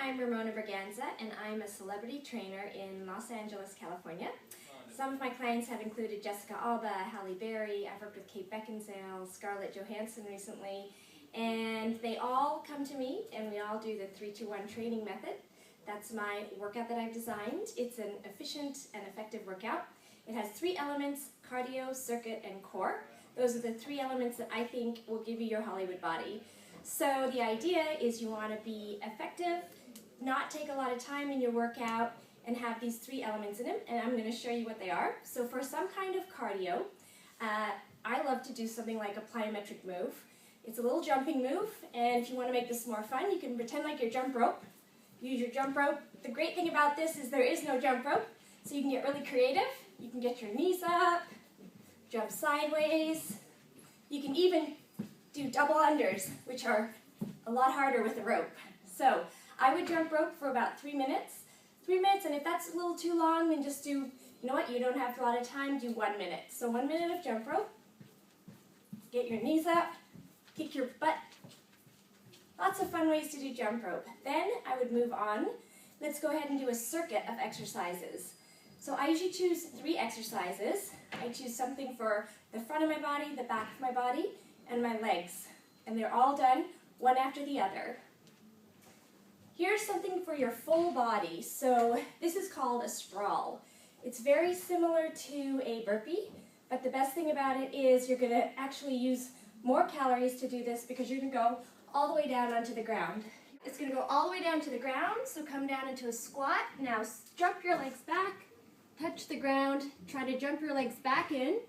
I'm Ramona Braganza, and I'm a celebrity trainer in Los Angeles, California. Some of my clients have included Jessica Alba, Halle Berry. I've worked with Kate Beckinsale, Scarlett Johansson recently, and they all come to me and we all do the 3-2-1 training method. That's my workout that I've designed. It's an efficient and effective workout. It has 3 elements: cardio, circuit, and core. Those are the 3 elements that I think will give you your Hollywood body. So the idea is you want to be effective, not take a lot of time in your workout, and have these 3 elements in it, and I'm going to show you what they are. So for some kind of cardio, I love to do something like a plyometric move. It's a little jumping move, and if you want to make this more fun, you can pretend like you're jump rope. Use your jump rope. The great thing about this is there is no jump rope, so you can get really creative. You can get your knees up, jump sideways. You can even do double unders, which are a lot harder with a rope. So I would jump rope for about 3 minutes. 3 minutes, and if that's a little too long, then just do, you know what, you don't have a lot of time, do 1 minute. So 1 minute of jump rope. Get your knees up, kick your butt. Lots of fun ways to do jump rope. Then I would move on. Let's go ahead and do a circuit of exercises. So I usually choose 3 exercises. I choose something for the front of my body, the back of my body, and my legs. And they're all done one after the other. Here's something for your full body. So this is called a sprawl. It's very similar to a burpee, but the best thing about it is you're going to actually use more calories to do this because you're going to go all the way down onto the ground. It's going to go all the way down to the ground, so come down into a squat. Now jump your legs back, touch the ground, try to jump your legs back in,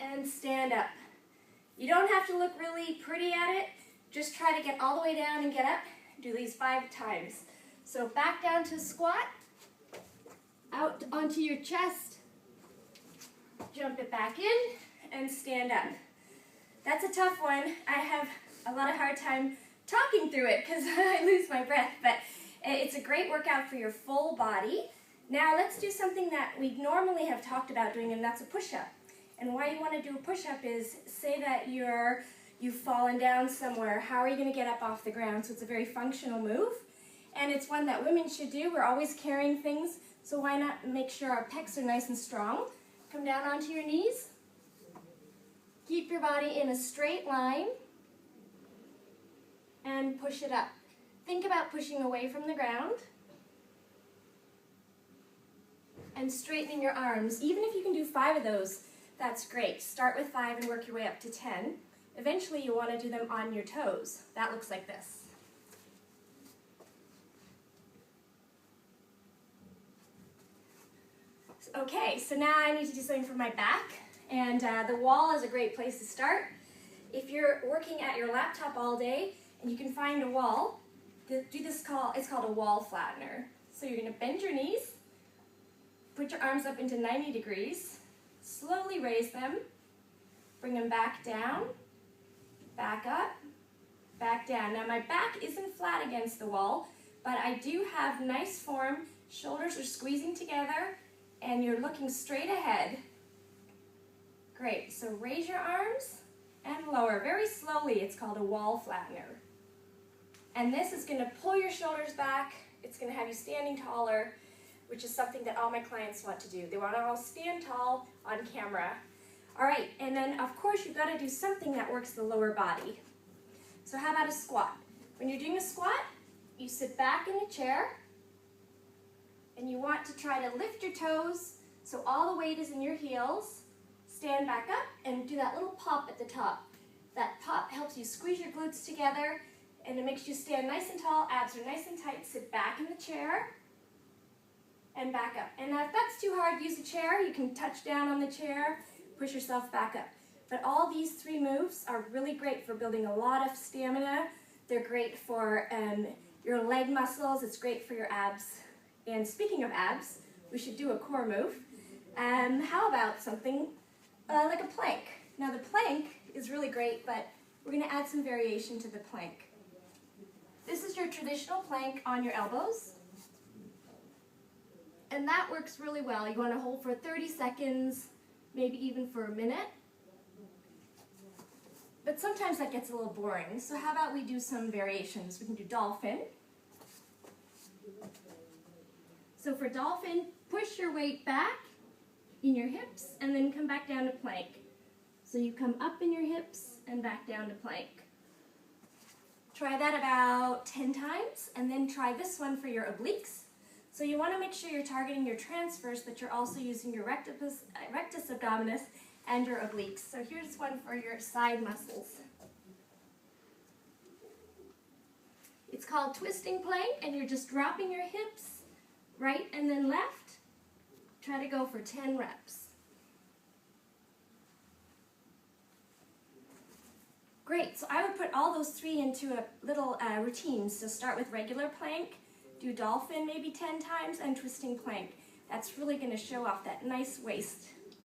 and stand up. You don't have to look really pretty at it. Just try to get all the way down and get up. Do these 5 times. So back down to squat, out onto your chest, jump it back in, and stand up. That's a tough one. I have a lot of hard time talking through it because I lose my breath, but it's a great workout for your full body. Now let's do something that we normally have talked about doing, and that's a push-up. And why you want to do a push-up is, say that you've fallen down somewhere. How are you going to get up off the ground? So it's a very functional move, and it's one that women should do. We're always carrying things, so why not make sure our pecs are nice and strong? Come down onto your knees. Keep your body in a straight line, and push it up. Think about pushing away from the ground, and straightening your arms. Even if you can do 5 of those, that's great. Start with 5 and work your way up to 10. Eventually, you want to do them on your toes. That looks like this. Okay, so now I need to do something for my back, and the wall is a great place to start. If you're working at your laptop all day and you can find a wall, it's called a wall flattener. So you're going to bend your knees, put your arms up into 90 degrees, slowly raise them, bring them back down, back up, back down. Now my back isn't flat against the wall, but I do have nice form. Shoulders are squeezing together, and you're looking straight ahead. Great, so raise your arms and lower very slowly. It's called a wall flattener. And this is going to pull your shoulders back. It's going to have you standing taller, which is something that all my clients want to do. They want to all stand tall on camera. All right, and then of course you've got to do something that works the lower body. So how about a squat? When you're doing a squat, you sit back in the chair, and you want to try to lift your toes so all the weight is in your heels. Stand back up and do that little pop at the top. That pop helps you squeeze your glutes together, and it makes you stand nice and tall. Abs are nice and tight. Sit back in the chair and back up. And now if that's too hard, use a chair. You can touch down on the chair, push yourself back up. But all these 3 moves are really great for building a lot of stamina. They're great for your leg muscles. It's great for your abs. And speaking of abs, we should do a core move. How about something like a plank? Now the plank is really great, but we're going to add some variation to the plank. This is your traditional plank on your elbows. And that works really well. You want to hold for 30 seconds, maybe even for a minute. But sometimes that gets a little boring. So how about we do some variations? We can do dolphin. So for dolphin, push your weight back in your hips and then come back down to plank. So you come up in your hips and back down to plank. Try that about 10 times and then try this one for your obliques. So you want to make sure you're targeting your transverse, but you're also using your rectus abdominis and your obliques. So here's one for your side muscles. It's called twisting plank, and you're just dropping your hips right and then left. Try to go for 10 reps. Great, so I would put all those three into a little routine. So start with regular plank, do dolphin maybe 10 times, and twisting plank. That's really going to show off that nice waist.